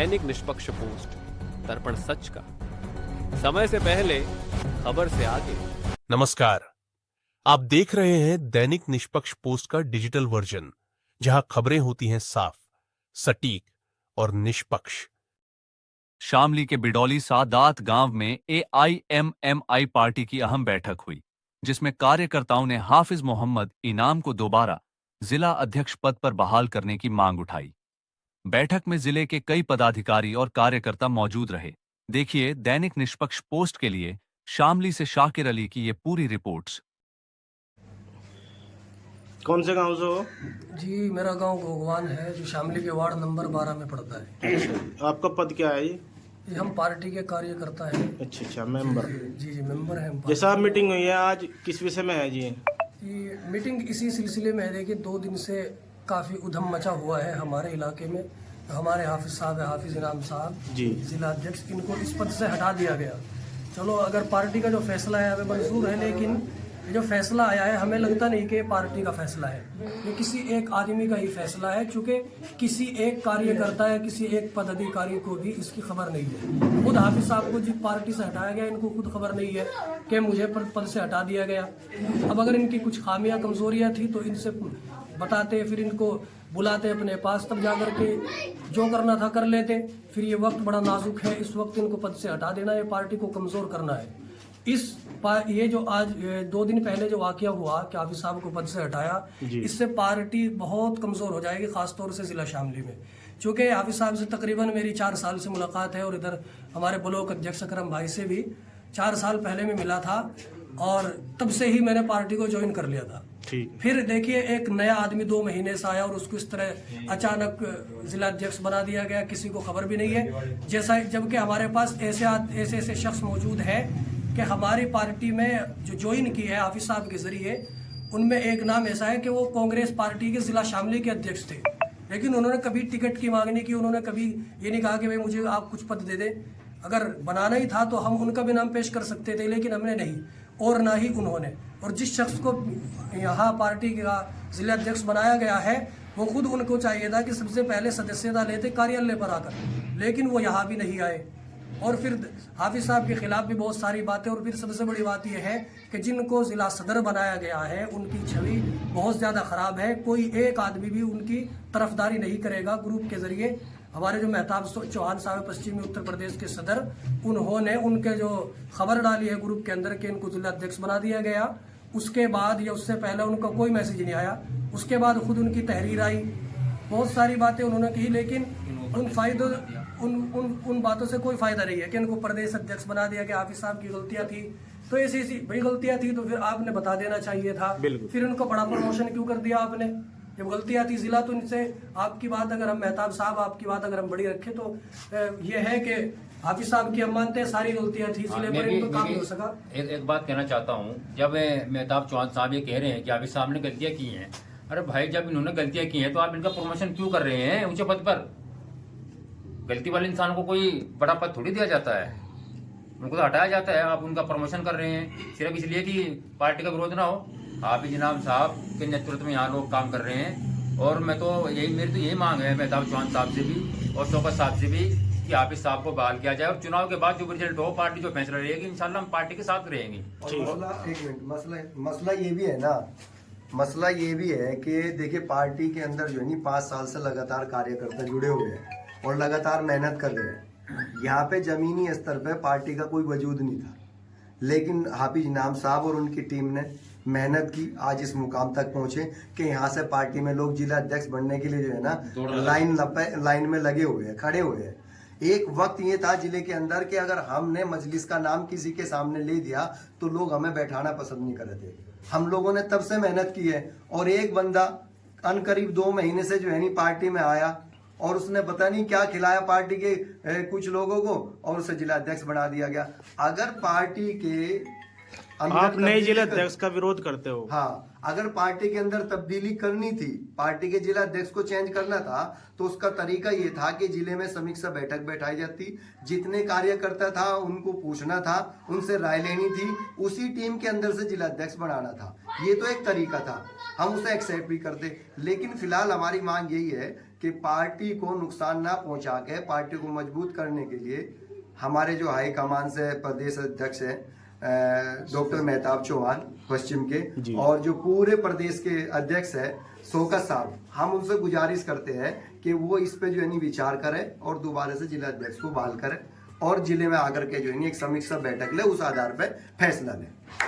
दैनिक निष्पक्ष पोस्ट, दर्पण सच का, समय से पहले, खबर से आगे। नमस्कार, आप देख रहे हैं दैनिक निष्पक्ष पोस्ट का डिजिटल वर्जन, जहां खबरें होती हैं साफ, सटीक और निष्पक्ष। शामली के बिडौली सादात गांव में AIMMI पार्टी की अहम बैठक हुई, जिसमें कार्यकर्ताओं ने हाफिज मोहम्मद इनाम को दोबारा जिला अध्यक्ष पद पर बहाल करने की मांग उठाई। बैठक में जिले के कई पदाधिकारी और कार्यकर्ता मौजूद रहे। देखिए दैनिक निष्पक्ष पोस्ट के लिए शामली से शाकिर अली की ये पूरी रिपोर्ट्स। कौन से गांव से हो? जी, मेरा गांव गोगवान है, जो शामली के वार्ड नंबर 12 में पड़ता है। आपका पद क्या है? ये हम पार्टी के कार्यकर्ता हैं। अच्छा, मेंबर। जी, मेंबर हैं हम। जैसा मीटिंग हुई है आज, किस विषय में है जी? ये मीटिंग इसी सिलसिले में है। देखिए, 2 दिन से काफ़ी उधम मचा हुआ है हमारे इलाके में। हमारे हाफिज साहब है, हाफिज इनाम साहब जी, जिला अध्यक्ष, इनको इस पद से हटा दिया गया। चलो, अगर पार्टी का जो फैसला है हमें मंजूर है, लेकिन ये जो फैसला आया है हमें लगता नहीं कि पार्टी का फैसला है, ये किसी एक आदमी का ही फैसला है। चूँकि किसी एक कार्यकर्ता या किसी एक पदाधिकारी को भी इसकी खबर नहीं है। खुद हाफिज साहब को जिस पार्टी से हटाया गया, इनको खुद खबर नहीं है कि मुझे पद से हटा दिया गया। अब अगर इनकी कुछ खामियां कमजोरियां थी तो इनसे बताते, फिर इनको बुलाते अपने पास, तब जाकर के जो करना था कर लेते। फिर ये वक्त बड़ा नाजुक है, इस वक्त इनको पद से हटा देना, ये पार्टी को कमज़ोर करना है। ये जो आज 2 दिन पहले जो वाकया हुआ कि हाफिज साहब को पद से हटाया, इससे पार्टी बहुत कमज़ोर हो जाएगी, खासतौर से जिला शामली में। चूँकि हाफिज साहब से तकरीबन मेरी 4 साल से मुलाकात है, और इधर हमारे ब्लॉक अध्यक्ष अकरम भाई से भी 4 साल पहले में मिला था, और तब से ही मैंने पार्टी को ज्वाइन कर लिया था। फिर देखिए, एक नया आदमी 2 महीने से आया और उसको इस तरह अचानक जिला अध्यक्ष बना दिया गया, किसी को खबर भी नहीं है। जैसा जबकि हमारे पास ऐसे शख्स मौजूद है कि हमारी पार्टी में जो ज्वाइन की है हाफिज साहब के जरिए, उनमें एक नाम ऐसा है कि वो कांग्रेस पार्टी के जिला शामली के अध्यक्ष थे, लेकिन उन्होंने कभी टिकट की मांग नहीं की। उन्होंने कभी ये नहीं कहा कि भाई मुझे आप कुछ पद दे दें। अगर बनाना ही था तो हम उनका भी नाम पेश कर सकते थे, लेकिन हमने नहीं, और ना ही उन्होंने। और जिस शख्स को यहाँ पार्टी का जिला अध्यक्ष बनाया गया है, वो खुद उनको चाहिए था कि सबसे पहले सदस्यता लेते कार्यालय पर आकर, लेकिन वो यहाँ भी नहीं आए। और फिर हाफिज साहब के खिलाफ भी बहुत सारी बातें। और फिर सबसे बड़ी बात यह है कि जिनको जिला सदर बनाया गया है, उनकी छवि बहुत ज़्यादा ख़राब है। कोई एक आदमी भी उनकी तरफदारी नहीं करेगा। ग्रुप के ज़रिए हमारे जो मेहताब चौहान साहब पश्चिमी उत्तर प्रदेश के सदर, उन्होंने उनके जो खबर डाली है ग्रुप के अंदर कि इनको जिला अध्यक्ष बना दिया गया, उसके बाद या उससे पहले उनका कोई मैसेज नहीं आया। उसके बाद खुद उनकी तहरीर आई, बहुत सारी बातें उन्होंने की, लेकिन उन बातों से कोई फायदा नहीं है कि इनको प्रदेश अध्यक्ष बना दिया कि हाफिज साहब की गलतियां थी। तो ऐसी भाई गलतियां थी तो फिर आपने बता देना चाहिए था। फिर उनको बड़ा प्रमोशन क्यों कर दिया आपने? जब गलतियां थी जिला, तो इनसे आपकी बात अगर हम मेहताब साहब आपकी बात अगर हम बड़ी रखें तो ये है कि हाफिज साहब की हम मानते हैं सारी गलतियां थी जिले पर, इनको काम नहीं हो सका। एक बात कहना चाहता हूँ, जब मेहताब चौहान साहब ये कह रहे हैं कि हाफिज साहब ने गलतियां की हैं, अरे भाई जब इन्होंने गलतियां की हैं तो आप इनका प्रमोशन क्यों कर रहे हैं ऊंचे पद पर? गलती वाले इंसान को कोई बड़ा पद थोड़ी दिया जाता है, उनको तो हटाया जाता है। आप उनका प्रमोशन कर रहे हैं सिर्फ इसलिए कि पार्टी का विरोध ना हो। हाफिज इनाम साहब के नेतृत्व में यहाँ लोग काम कर रहे हैं, और मेरी तो यही मांग है मेहताब चौहान साहब से भी और शौकत साहब से भी कि हाफिज साहब को बहाल किया जाए, और चुनाव के बाद जो रिजल्ट हो, पार्टी जो फैसला रहेगी, इंशाल्लाह हम पार्टी के साथ रहेंगे। मसला ये भी है ना, मसला ये भी है कि देखिए पार्टी के अंदर जो है नहीं 5 साल से लगातार कार्यकर्ता जुड़े हुए हैं और लगातार मेहनत कर रहे हैं। यहाँ पे जमीनी स्तर पे पार्टी का कोई वजूद नहीं था, लेकिन हाफिज इनाम साहब और उनकी टीम ने मेहनत की, आज इस मुकाम तक पहुंचे कि यहाँ से पार्टी में लोग जिला अध्यक्ष बनने के लिए जो है ना लाइन में लगे हुए हैं, खड़े हुए हैं। एक वक्त ये था जिले के अंदर कि अगर हमने मजलिस का नाम किसी के सामने ले दिया तो लोग हमें बैठाना पसंद नहीं करते थे। हम लोगों ने तब से मेहनत की है, और एक बंदा अनकरीब 2 महीने से जो है नहीं पार्टी में आया और उसने पता नहीं क्या खिलाया पार्टी के कुछ लोगों को, और उसे जिला अध्यक्ष बना दिया गया। अगर पार्टी के आप नए तब्दीली जिला कर- अध्यक्ष का विरोध करते हो। हाँ, अगर पार्टी के अंदर तब्दीली करनी थी, पार्टी के जिला अध्यक्ष को चेंज करना था, तो उसका तरीका ये था कि जिले में समीक्षा बैठक बैठाई जाती, जितने कार्यकर्ता था उनको पूछना था, उनसे राय लेनी थी, उसी टीम के अंदर से जिला अध्यक्ष बनाना था। ये तो एक तरीका था, हम उसे एक्सेप्ट भी करते। लेकिन फिलहाल हमारी मांग यही है कि पार्टी को नुकसान ना पहुंचा के पार्टी को मजबूत करने के लिए हमारे जो हाई कमान से प्रदेश अध्यक्ष हैं डॉक्टर मेहताब चौहान पश्चिम जी। के, और जो पूरे प्रदेश के अध्यक्ष है शौकत साहब, हम उनसे गुजारिश करते हैं कि वो इस पे जो है विचार करें और दोबारा से जिला अध्यक्ष को बहाल करें और जिले में आकर के जो है एक समीक्षा बैठक ले, उस आधार पे फैसला लें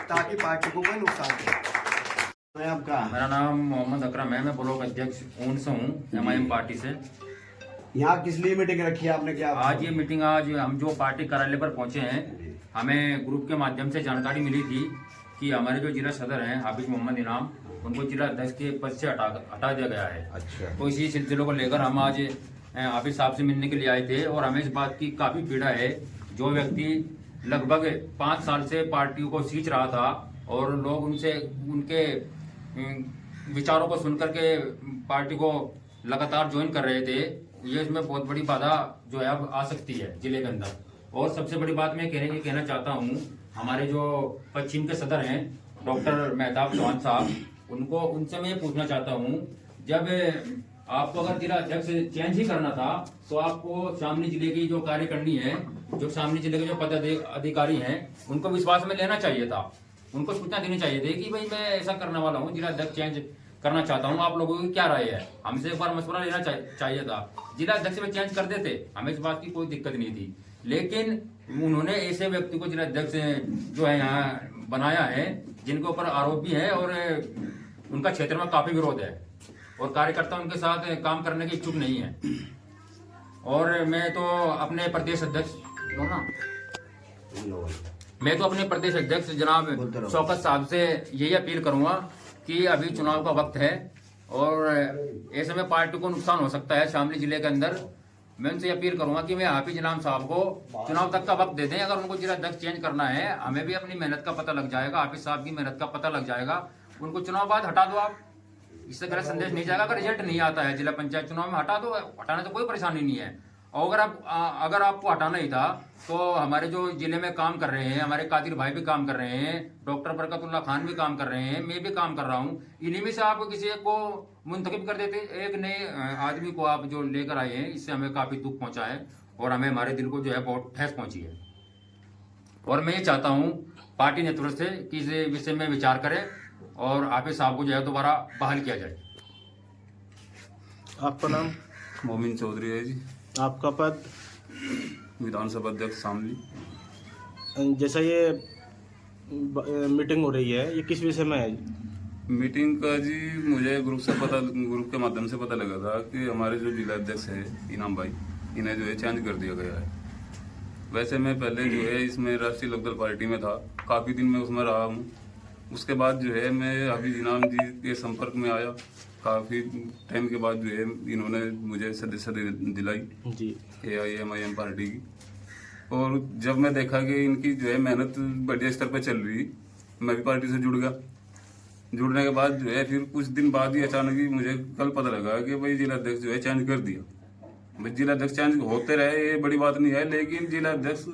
ताकि पार्टी को कोई नुकसान नहीं। आपका मेरा नाम मोहम्मद अकरम है, मैं ब्लॉक अध्यक्ष ऊन से हूँ, MIM पार्टी से। यहाँ किस लिए मीटिंग रखी है आपने? क्या आज ये मीटिंग, आज हम जो पार्टी कार्यालय पर पहुंचे हैं, हमें ग्रुप के माध्यम से जानकारी मिली थी कि हमारे जो जिला सदर हैं हाफिज मोहम्मद इनाम, उनको जिला अध्यक्ष के पद से हटा दिया गया है। अच्छा। तो इसी सिलसिले को लेकर हम आज हाफिज साहब से मिलने के लिए आए थे और हमें इस बात की काफी पीड़ा है। जो व्यक्ति लगभग 5 साल से पार्टी को सींच रहा था और लोग उनसे उनके विचारों को सुनकर के पार्टी को लगातार ज्वाइन कर रहे थे, ये इसमें बहुत बड़ी बाधा जो है अब आ सकती है जिले के अंदर। और सबसे बड़ी बात मैं कहना चाहता हूँ, हमारे जो पश्चिम के सदर हैं डॉक्टर मेहताब चौहान साहब, उनसे मैं ये पूछना चाहता हूँ, जब आपको अगर जिला अध्यक्ष चेंज ही करना था तो आपको शामली जिले की जो कार्यकारिणी है, जो शामली जिले के जो पदाधिकारी हैं, उनको विश्वास में लेना चाहिए था, उनको सूचना देनी चाहिए थी कि भाई मैं ऐसा करने वाला हूँ, जिला अध्यक्ष चेंज करना चाहता हूँ, आप लोगों की क्या राय है। हमसे एक बार मशवरा लेना चाहिए था, जिला अध्यक्ष में चेंज कर देते, हमें इस बात की कोई दिक्कत नहीं थी। लेकिन उन्होंने ऐसे व्यक्ति को जिला अध्यक्ष जो है यहाँ बनाया है जिनके ऊपर आरोप भी है और उनका क्षेत्र में काफी विरोध है और कार्यकर्ता उनके साथ काम करने के इच्छुक नहीं है। और मैं तो अपने प्रदेश अध्यक्ष जनाब शौकत साहब से यही अपील करूंगा कि अभी चुनाव का वक्त है और ऐसे में पार्टी को नुकसान हो सकता है शामली जिले के अंदर। मैं उनसे अपील करूंगा कि मैं हाफिज इनाम साहब को चुनाव तक का वक्त दे दें। अगर उनको जिला अध्यक्ष चेंज करना है, हमें भी अपनी मेहनत का पता लग जाएगा, हाफिज साहब की मेहनत का पता लग जाएगा, उनको चुनाव बाद हटा दो आप, इससे गलत संदेश नहीं जाएगा। अगर रिजल्ट नहीं आता है जिला पंचायत चुनाव में, हटा दो, हटाने तो कोई परेशानी नहीं है। और अगर आपको हटाना ही था तो हमारे जो जिले में काम कर रहे हैं, हमारे कादिर भाई भी काम कर रहे हैं, डॉक्टर बरकतुल्लाह खान भी काम कर रहे हैं, मैं भी काम कर रहा हूँ, इन्हीं में से आप किसी एक को मुंतखब कर देते, एक नए आदमी को आप जो लेकर आए हैं, इससे हमें काफी दुख पहुंचा है और हमें हमारे दिल को जो है बहुत ठेस पहुंची है। और मैं ये चाहता हूँ पार्टी नेतृत्व से कि इस विषय में विचार करें और हाफिज साहब को जो है दोबारा बहाल किया जाए। आपका नाम? मोमिन चौधरी है जी, आपका पद? विधानसभा अध्यक्ष शामली। जैसा ये मीटिंग हो रही है, ये किस विषय में है? मीटिंग का जी मुझे ग्रुप के माध्यम से पता लगा था कि हमारे जो जिला अध्यक्ष है इनाम भाई, इन्हें जो है चेंज कर दिया गया है। वैसे मैं पहले जो है इसमें राष्ट्रीय लोकदल पार्टी में था, काफ़ी दिन में उसमें रहा हूँ। उसके बाद जो है मैं हाफिज इनाम जी के संपर्क में आया, काफ़ी टाइम के बाद जो है इन्होंने मुझे सदस्यता दिलाई जी AIMIM पार्टी की। और जब मैं देखा कि इनकी जो है मेहनत बढ़िया स्तर पर चल रही, मैं भी पार्टी से जुड़ गया। जुड़ने के बाद जो है फिर कुछ दिन बाद ही अचानक ही मुझे कल पता लगा कि भाई जिला अध्यक्ष जो है चेंज कर दिया। भाई जिला अध्यक्ष चेंज होते रहे, ये बड़ी बात नहीं है, लेकिन जिला अध्यक्ष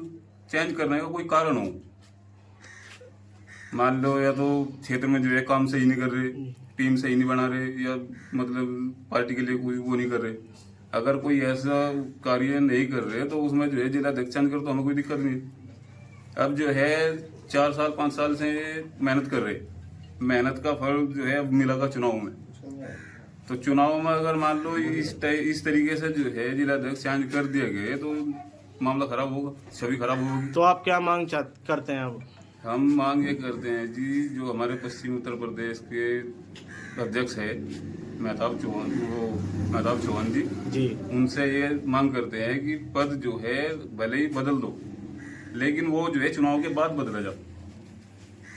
चेंज करने का कोई कारण हो, मान लो या तो क्षेत्र में जो है काम सही नहीं कर रहे, टीम सही नहीं बना रहे, या मतलब पार्टी के लिए कोई वो नहीं कर रहे। अगर कोई ऐसा कार्य नहीं कर रहे तो उसमें जो है जिला अध्यक्ष चेंज कर तो हमें कोई दिक्कत नहीं। अब जो है 4 साल 5 साल से मेहनत कर रहे, मेहनत का फल जो है अब मिलेगा चुनाव में। तो चुनाव में अगर मान लो इस तरीके से जो है जिला अध्यक्ष चेंज कर दिया गया तो मामला खराब होगा, छवि खराब होगी। तो आप क्या मांग करते हैं अब? हम मांग ये करते हैं जी, जो हमारे पश्चिमी उत्तर प्रदेश के अध्यक्ष है मेहताब चौहान जी, उनसे ये मांग करते हैं कि पद जो है भले ही बदल दो, लेकिन वो जो है चुनाव के बाद बदला जाए।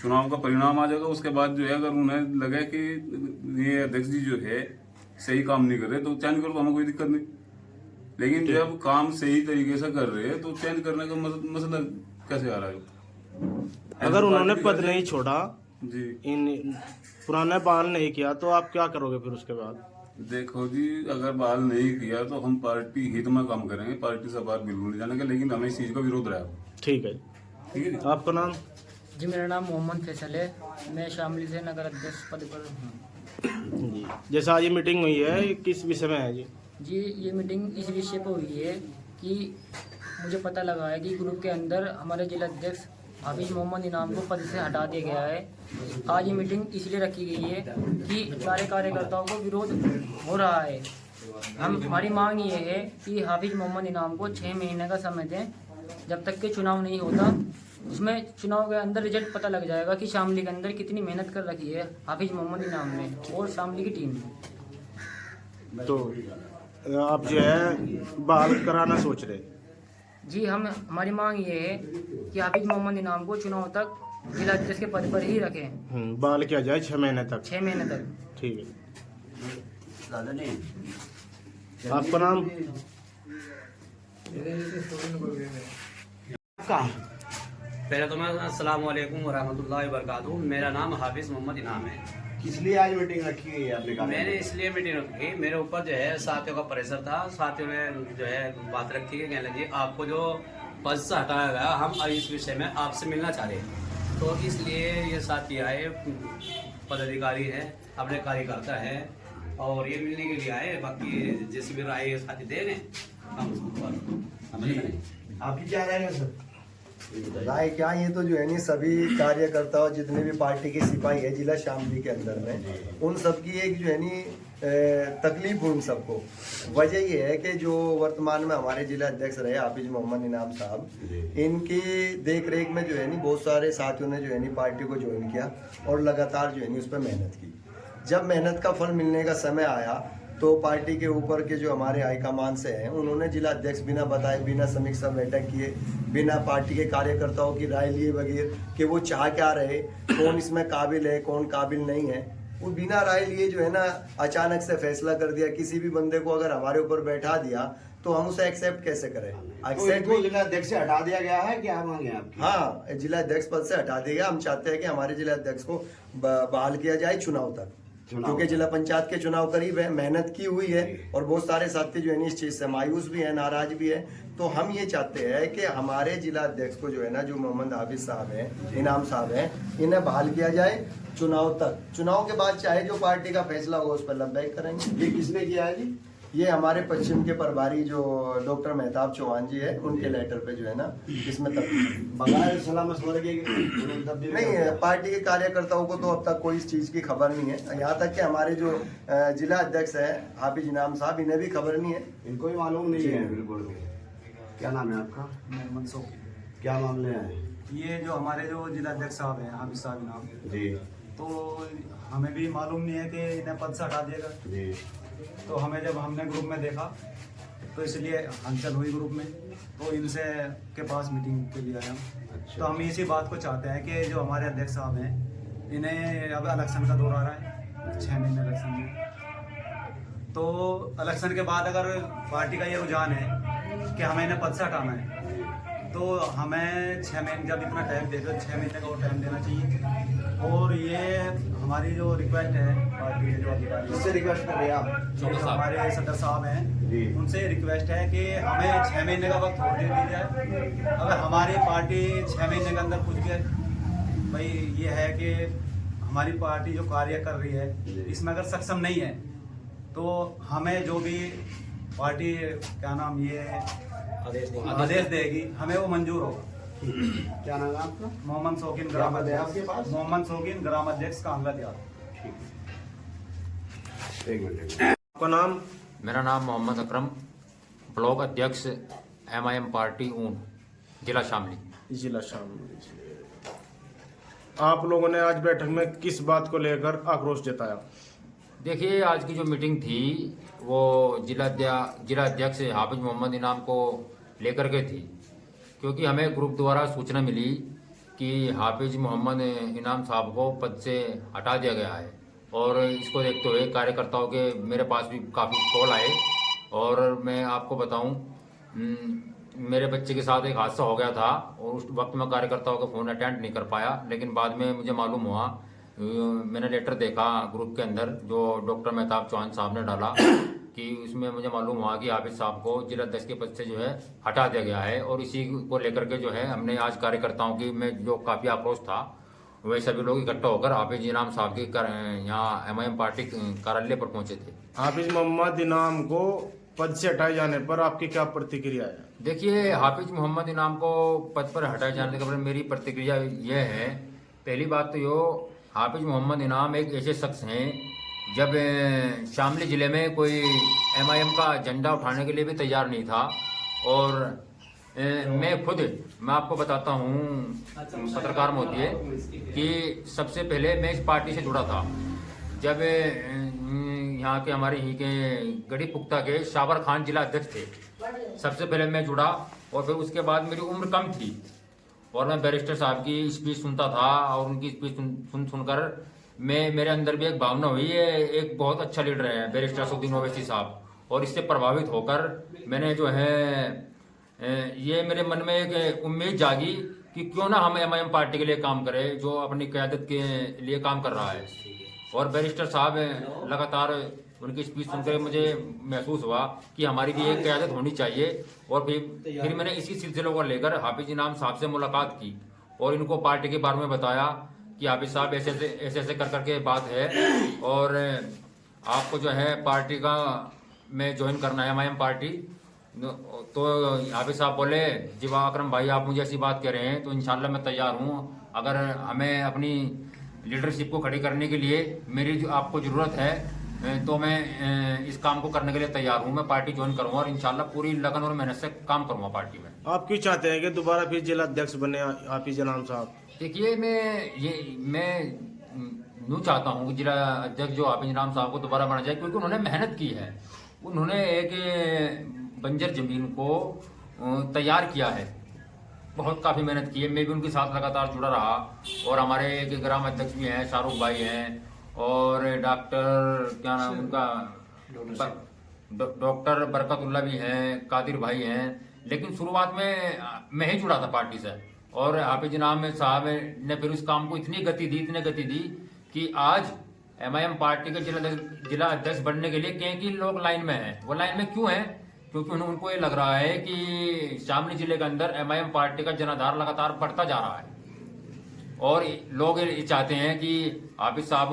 चुनाव का परिणाम आ जाएगा, उसके बाद जो है अगर उन्हें लगे कि ये अध्यक्ष जी जो है सही काम नहीं कर रहे तो चेंज करो, तो हमें कोई दिक्कत नहीं। लेकिन जब काम सही तरीके से कर रहे हैं तो चेंज करने का मसला कैसे आ रहा है? अगर उन्होंने पद नहीं छोड़ा, जी इन पुराना बहाल नहीं किया, तो आप क्या करोगे फिर उसके बाद? देखो जी, अगर बहाल नहीं किया तो हम पार्टी हित में काम करेंगे, पार्टी से बाहर बिल्कुल नहीं जानेंगे, लेकिन हमें इस चीज का विरोध रहा है। ठीक है। ठीक है जी। आपका नाम? जी मेरा नाम मोहम्मद फैसल है, मैं शामली से नगर अध्यक्ष पद पर हूँ। जी, जैसा आज ये मीटिंग हुई है, ये किस विषय में है जी? जी ये मीटिंग इस विषय पर हुई है कि मुझे पता लगा है कि ग्रुप के अंदर हमारे जिला अध्यक्ष हाफिज मोहम्मद इनाम को पद से हटा दिया गया है। आज ये मीटिंग इसलिए रखी गई है कि सारे कार्यकर्ताओं को विरोध हो रहा है। हमारी मांग ये है कि हाफिज मोहम्मद इनाम को 6 महीने का समय दें, जब तक के चुनाव नहीं होता। उसमें चुनाव के अंदर रिजल्ट पता लग जाएगा कि शामली के अंदर कितनी मेहनत कर रखी है हाफिज मोहम्मद इनाम ने और शामली की टीम ने। तो आप जो है बहाल कराना सोच रहे? जी हमारी मांग ये है कि हाफिज मोहम्मद इनाम को चुनाव तक जिला अध्यक्ष के पद पर ही रखें। बहाल किया जाए 6 महीने तक? 6 महीने तक। ठीक है। आपका नाम? पहले तो मैं अस्सलाम वालेकुम वरहमतुल्लाहि वबरकातुहू। मेरा नाम हाफिज मोहम्मद इनाम है। किस लिए आज मीटिंग रखी गई है आपने कहा? मैंने इसलिए मीटिंग रखी, मेरे ऊपर जो है साथियों का प्रेशर था। साथियों ने जो है बात रखी है, कहने लगी आपको जो पद से हटाया गया, हम इस विषय में आपसे मिलना चाह रहे हैं। तो इसलिए ये साथी आए, पदाधिकारी हैं, अपने कार्यकर्ता हैं, और ये मिलने के लिए आए। बाकी जैसे भी राय साथी दे रहे हैं हम उसको आपकी क्या राय है सर? राय क्या, ये तो जो है नहीं सभी कार्यकर्ता जितने भी पार्टी के सिपाही है जिला शामली के अंदर में, उन सबकी एक जो है नहीं तकलीफ हुई उन सबको। वजह ये है कि जो वर्तमान में हमारे जिला अध्यक्ष रहे हाफिज मोहम्मद इनाम साहब, इनकी देख रेख में जो है नहीं बहुत सारे साथियों ने जो है नहीं पार्टी को ज्वाइन किया और लगातार जो है नहीं उस पर मेहनत की। जब मेहनत का फल मिलने का समय आया तो पार्टी के ऊपर के जो हमारे हाईकमान से हैं, उन्होंने जिला अध्यक्ष बिना बताए, बिना समीक्षा बैठक किए, बिना पार्टी के कार्यकर्ताओं की राय लिए बगैर कि वो चाह क्या रहे, कौन इसमें काबिल है कौन काबिल नहीं है, वो बिना राय लिए जो है ना अचानक से फैसला कर दिया। किसी भी बंदे को अगर हमारे ऊपर बैठा दिया तो हम उसे एक्सेप्ट कैसे करें? तो जिला अध्यक्ष से हटा दिया गया है, क्या मांगे आपकी? हाँ, जिला अध्यक्ष पद से हटा दिया गया। हम चाहते हैं कि हमारे जिला अध्यक्ष को बहाल किया जाए चुनाव तक, क्योंकि जिला पंचायत के चुनाव करीब है, मेहनत की हुई है और बहुत सारे साथी जो है इस चीज से मायूस भी है, नाराज भी है। तो हम ये चाहते हैं कि हमारे जिला अध्यक्ष को जो है ना, जो मोहम्मद हाफिज साहब हैं, इनाम साहब हैं, इन्हें बहाल किया जाए चुनाव तक। चुनाव के बाद चाहे जो पार्टी का फैसला होगा उस पर लबैक करेंगे। ये किसने किया है जी? ये हमारे पश्चिम के प्रभारी जो डॉक्टर मेहताब चौहान जी है, उनके लेटर पे जो है ना इसमें बगैर सलाह मशवरे के नहीं है। पार्टी के कार्यकर्ताओं को तो अब तक कोई इस चीज की खबर नहीं है, यहाँ तक कि हमारे जो जिला अध्यक्ष है हाफिज इनाम साहब, इन्हें भी खबर नहीं है, इनको भी मालूम नहीं है बिल्कुल भी। क्या नाम है आपका? मोहम्मद सो। क्या मामले हैं? ये जो हमारे जो जिला अध्यक्ष साहब हैं हाफिज साहब इनाम जी, तो हमें भी मालूम नहीं है कि इन्हें पद से हटा देगा जी। तो हमें जब हमने ग्रुप में देखा तो इसलिए हलचल हुई ग्रुप में, तो इनसे के पास मीटिंग के लिए आया। तो हम इसी बात को चाहते हैं कि जो हमारे अध्यक्ष साहब हैं, इन्हें अब इलेक्शन का दौर आ रहा है 6 महीने इलेक्शन में, तो इलेक्शन के बाद अगर पार्टी का ये रुझान है कि हमें इन्हें पद से हटाना है, तो हमें 6 महीने, जब इतना टाइम दे दो 6 महीने का और टाइम देना चाहिए। और ये हमारी जो रिक्वेस्ट है पार्टी के जो अधिकारी, किससे रिक्वेस्ट कर रहे हैं आप? जो हमारे सदर साहब हैं, उनसे रिक्वेस्ट है कि हमें 6 महीने का वक्त और दे दी जाए। अगर हमारी पार्टी 6 महीने के अंदर कुछ भी, भाई ये है कि हमारी पार्टी जो कार्य कर रही है इसमें अगर सक्षम नहीं है, तो हमें जो भी पार्टी क्या नाम ये आदेश देगी हमें वो मंजूर होगा। क्या नाम है आपका? मोहम्मद शौकीन, ग्राम अध्यक्ष मोहम्मद शौकीन, ग्राम अध्यक्ष का अंगद यादव। एक मिनट। आपका नाम? मेरा नाम मोहम्मद अकरम, ब्लॉक अध्यक्ष MIM पार्टी ऊन, जिला शामली। जिला शामली। आप लोगों ने आज बैठक में किस बात को लेकर आक्रोश जताया? देखिए, आज की जो मीटिंग थी वो जिला अध्यक्ष हाफिज मोहम्मद इनाम को लेकर के थी, क्योंकि हमें ग्रुप द्वारा सूचना मिली कि हाफिज मोहम्मद इनाम साहब को पद से हटा दिया गया है। और इसको देखते हुए कार्यकर्ताओं के मेरे पास भी काफ़ी कॉल आए। और मैं आपको बताऊं, मेरे बच्चे के साथ एक हादसा हो गया था और उस वक्त मैं कार्यकर्ताओं का फ़ोन अटेंड नहीं कर पाया, लेकिन बाद में मुझे मालूम हुआ, मैंने लेटर देखा ग्रुप के अंदर जो डॉक्टर मेहताब चौहान साहब ने डाला कि उसमें मुझे मालूम हुआ कि हाफिज साहब को जिला अध्यक्ष के पद से जो है हटा दिया गया है। और इसी को लेकर के जो है हमने आज कार्यकर्ताओं की में जो काफ़ी आक्रोश था, वह सभी लोग इकट्ठा होकर हाफिज इनाम साहब के यहाँ MIM पार्टी कार्यालय पर पहुंचे थे। हाफिज मोहम्मद इनाम को पद से हटाए जाने पर आपकी क्या प्रतिक्रिया है? देखिए, हाफिज मोहम्मद इनाम को पद पर हटाए जाने के बाद मेरी प्रतिक्रिया यह है, पहली बात तो यो हाफिज मोहम्मद इनाम एक ऐसे शख्स हैं, जब शामली ज़िले में कोई MIM का झंडा उठाने के लिए भी तैयार नहीं था। और मैं आपको बताता हूँ पत्रकार महोदय कि सबसे पहले मैं इस पार्टी से जुड़ा था जब यहाँ के हमारे ही के गढ़ी पुख्ता के शावर खान जिला अध्यक्ष थे। सबसे पहले मैं जुड़ा और फिर उसके बाद मेरी उम्र कम थी और मैं बैरिस्टर साहब की स्पीच सुनता था और उनकी स्पीच सुनकर मेरे अंदर भी एक भावना हुई है, एक बहुत अच्छा लीडर है बैरिस्टर असदुद्दीन ओवैसी साहब। और इससे प्रभावित होकर मैंने जो है ये मेरे मन में एक उम्मीद जागी कि क्यों ना हम MIM पार्टी के लिए काम करें जो अपनी क़यादत के लिए काम कर रहा है। और बैरिस्टर साहब लगातार उनकी स्पीच सुनकर मुझे महसूस हुआ कि हमारी भी एक क़यादत होनी चाहिए। और फिर मैंने इसी सिलसिले को लेकर हाफिज इनाम साहब से मुलाकात की और इनको पार्टी के बारे में बताया कि हाफिज साहब ऐसे कर करके बात है और आपको जो है पार्टी का में ज्वाइन करना है MIM पार्टी। तो हाफिज साहब बोले, जी वाह अकरम भाई, आप मुझे ऐसी बात कह रहे हैं तो इंशाल्लाह मैं तैयार हूँ। अगर हमें अपनी लीडरशिप को खड़ी करने के लिए मेरी जो आपको ज़रूरत है तो मैं इस काम को करने के लिए तैयार हूँ। मैं पार्टी ज्वाइन करूँगा और इंशाल्लाह पूरी लगन और मेहनत से काम करूँगा पार्टी में। आप क्यों चाहते हैं कि दोबारा फिर जिला अध्यक्ष बने हाफिज इनाम साहब? देखिए, मैं यूँ चाहता हूँ कि जिला अध्यक्ष जो हाफिज इनाम साहब को दोबारा बना जाए, क्योंकि उन्होंने मेहनत की है। उन्होंने एक बंजर जमीन को तैयार किया है, बहुत काफ़ी मेहनत की है। मैं भी उनके साथ लगातार जुड़ा रहा और हमारे एक ग्राम अध्यक्ष भी हैं, शाहरुख भाई हैं और डॉक्टर क्या नाम उनका, डॉक्टर बरकतुल्ला भी हैं, कादिर भाई हैं। लेकिन शुरुआत में मैं ही जुड़ा था पार्टी से और हाफिज इनाम साहब ने फिर उस काम को इतनी गति दी कि आज MIM पार्टी के जिला अध्यक्ष बनने के लिए कई लोग लाइन में हैं। वो लाइन में क्यों हैं? क्योंकि उनको ये लग रहा है कि शामली जिले के अंदर MIM पार्टी का जनाधार लगातार बढ़ता जा रहा है और लोग ये चाहते हैं कि हाफिज साहब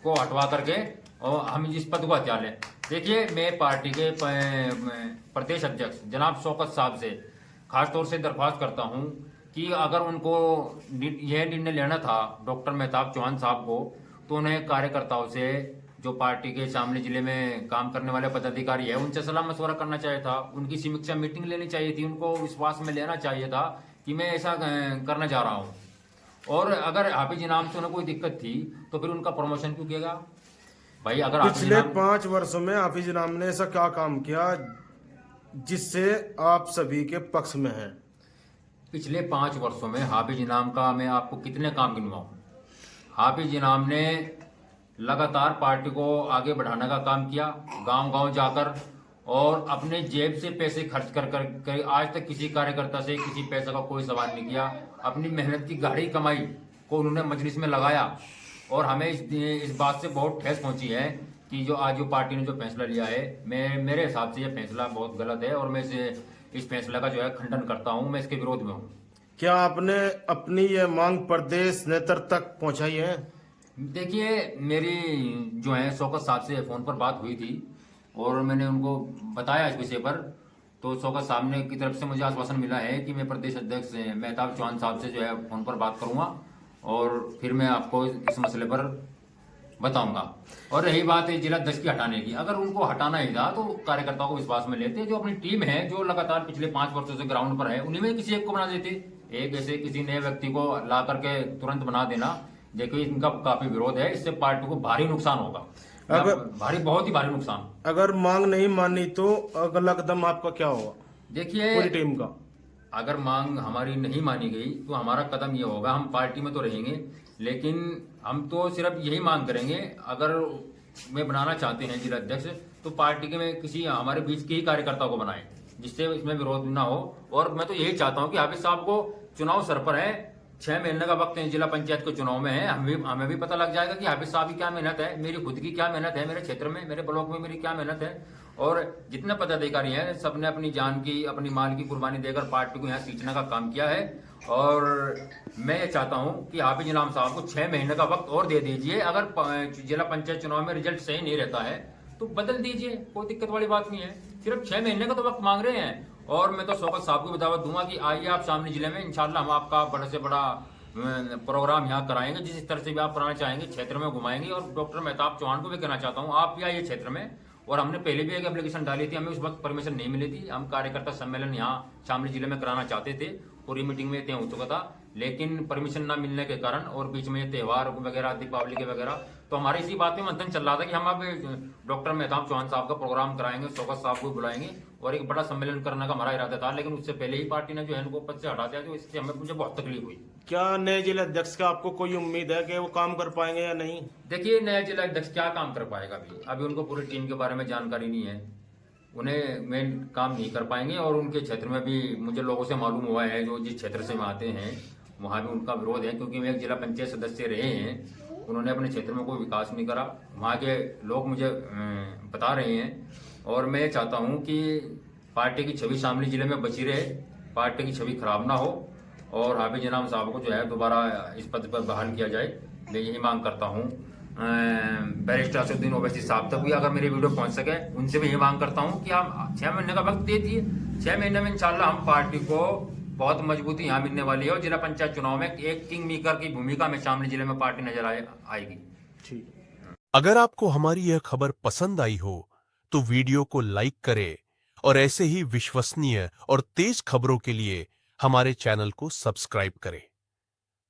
को हटवा करके और हम इस पद को हत्या लें। देखिए, मैं पार्टी के प्रदेश अध्यक्ष जनाब शौकत साहब से खासतौर से दरख्वास्त करता हूं कि अगर उनको यह निर्णय लेना था डॉक्टर मेहताब चौहान साहब को, तो उन्हें कार्यकर्ताओं से जो पार्टी के शामली जिले में काम करने वाले पदाधिकारी है उनसे सलाह मशवरा करना चाहिए था। उनकी समीक्षा मीटिंग लेनी चाहिए थी, उनको विश्वास में लेना चाहिए था कि मैं ऐसा करना चाह रहा हूँ। और अगर हाफिज इनाम से उन्हें कोई दिक्कत थी तो फिर उनका प्रमोशन क्यों किएगा भाई? अगर पिछले 5 वर्षों में हाफिज इनाम ने ऐसा क्या काम किया जिससे आप सभी के पक्ष में हैं? पिछले 5 वर्षों में हाफिज इनाम का मैं आपको कितने काम गिनवाऊं? हाफिज इनाम ने लगातार पार्टी को आगे बढ़ाने का काम किया, गांव-गांव जाकर और अपने जेब से पैसे खर्च कर आज तक किसी कार्यकर्ता से किसी पैसे का कोई सवाल नहीं किया। अपनी मेहनत की गाढ़ी कमाई को उन्होंने मजलिस में लगाया और हमें इस बात से बहुत ठेस पहुंची है कि जो आज जो पार्टी ने जो फैसला लिया है, मेरे हिसाब से ये फैसला बहुत गलत है और मैं इस फैसला का जो है खंडन करता हूँ, मैं इसके विरोध में हूँ। क्या आपने अपनी ये मांग प्रदेश नेतृत्व तक पहुंचाई है? देखिए, मेरी जो है शौकत साहब से फ़ोन पर बात हुई थी और मैंने उनको बताया इस विषय पर, तो शौकत साहब ने की तरफ से मुझे आश्वासन मिला है कि मैं प्रदेश अध्यक्ष मेहताब चौहान साहब से जो है फ़ोन पर बात करूंगा और फिर मैं आपको इस मसले पर बताऊंगा। और रही बात है जिला अध्यक्ष की हटाने की, अगर उनको हटाना ही था तो कार्यकर्ताओं को विश्वास में लेते, जो अपनी टीम है जो लगातार पिछले 5 वर्षों से ग्राउंड पर है, उन्हीं में किसी एक को बना देते। एक ऐसे किसी नए व्यक्ति को ला करके तुरंत बना देना, देखिए इनका काफी विरोध है, इससे पार्टी को भारी नुकसान होगा, बहुत ही भारी नुकसान। अगर मांग नहीं मानी तो अगला कदम आपका क्या होगा? देखिए, पूरी टीम का अगर मांग हमारी नहीं मानी गई तो हमारा कदम ये होगा, हम पार्टी में तो रहेंगे लेकिन हम तो सिर्फ यही मांग करेंगे, अगर मैं बनाना चाहते हैं जिला अध्यक्ष तो पार्टी के में किसी हमारे बीच के ही कार्यकर्ता को बनाएं जिससे इसमें विरोध ना हो। और मैं तो यही चाहता हूँ कि हाफिज साहब को चुनाव सर पर है, 6 महीने का वक्त है, जिला पंचायत के चुनाव में है, हमें भी पता लग जाएगा कि हाफिज साहब की क्या मेहनत है, मेरी खुद की क्या मेहनत है, मेरे क्षेत्र में, मेरे ब्लॉक में मेरी क्या मेहनत है। और जितने पदाधिकारी हैं सबने अपनी जान की, अपनी माल की कुर्बानी देकर पार्टी को यहाँ सींचने का काम किया है। और मैं ये चाहता हूँ कि हाफिज इनाम साहब को 6 महीने का वक्त और दे दीजिए। अगर जिला पंचायत चुनाव में रिजल्ट सही नहीं रहता है तो बदल दीजिए, कोई दिक्कत वाली बात नहीं है। सिर्फ 6 महीने का तो वक्त मांग रहे हैं। और मैं तो शौकत साहब को भी दावत दूंगा कि आइए आप शामली जिले में, इंशाल्लाह हम आपका बड़े से बड़ा प्रोग्राम यहाँ कराएंगे, जिस तरह से भी आप कराना चाहेंगे, क्षेत्र में घुमाएंगे। और डॉक्टर मेहताब चौहान को भी कहना चाहता हूँ आप भी आइए क्षेत्र में। और हमने पहले भी एक एप्लीकेशन डाली थी, हमें उस वक्त परमिशन नहीं मिली थी। हम कार्यकर्ता सम्मेलन यहाँ शामली जिले में कराना चाहते थे, पूरी मीटिंग में तय हो चुका था, लेकिन परमिशन ना मिलने के कारण और बीच में त्यौहार वगैरह, दीपावली के वगैरह, तो हमारे इसी बात में मंथन चल रहा था कि हम अब डॉक्टर मेहताब चौहान साहब का प्रोग्राम कराएंगे, शौकत साहब को बुलाएंगे और एक बड़ा सम्मेलन करने का हमारा इरादा था। लेकिन उससे पहले ही पार्टी ने जो है इनको पद से हटा दिया, तो इससे मुझे बहुत तकलीफ हुई। क्या नए जिला अध्यक्ष का आपको कोई उम्मीद है कि वो काम कर पाएंगे या नहीं? देखिए, नया जिला अध्यक्ष क्या काम कर पाएगा, अभी उनको पूरी टीम के बारे में जानकारी नहीं है, उन्हें मेन काम नहीं कर पाएंगे। और उनके क्षेत्र में भी मुझे लोगों से मालूम हुआ है, जो जिस क्षेत्र से में आते हैं वहाँ भी उनका विरोध है, क्योंकि वे एक जिला पंचायत सदस्य रहे हैं, उन्होंने अपने क्षेत्र में कोई विकास नहीं करा, वहाँ के लोग मुझे बता रहे हैं। और मैं चाहता हूँ कि पार्टी की छवि शामली जिले में बची रहे, पार्टी की छवि खराब ना हो और हाफिज इनाम साहब को जो है दोबारा इस पद पर बहाल किया जाए। मैं यही मांग करता हूँ। बैरिस्टर असदुद्दीन ओवैसी साहब तक भी अगर मेरी वीडियो पहुंच सके, उनसे भी यही मांग करता हूं कि हम 6 महीने का वक्त दे दिए। 6 महीने में इंशाल्लाह हम पार्टी को बहुत मजबूती यहाँ मिलने वाली है और जिला पंचायत चुनाव में एक किंग मेकर की भूमिका में शामली जिले में पार्टी नजर आएगी। ठीक। अगर आपको हमारी यह खबर पसंद आई हो तो वीडियो को लाइक करें और ऐसे ही विश्वसनीय और तेज खबरों के लिए हमारे चैनल को सब्सक्राइब करें।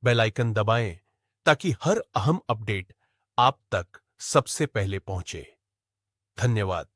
बेल आइकन दबाएं ताकि हर अहम अपडेट आप तक सबसे पहले पहुंचे। धन्यवाद।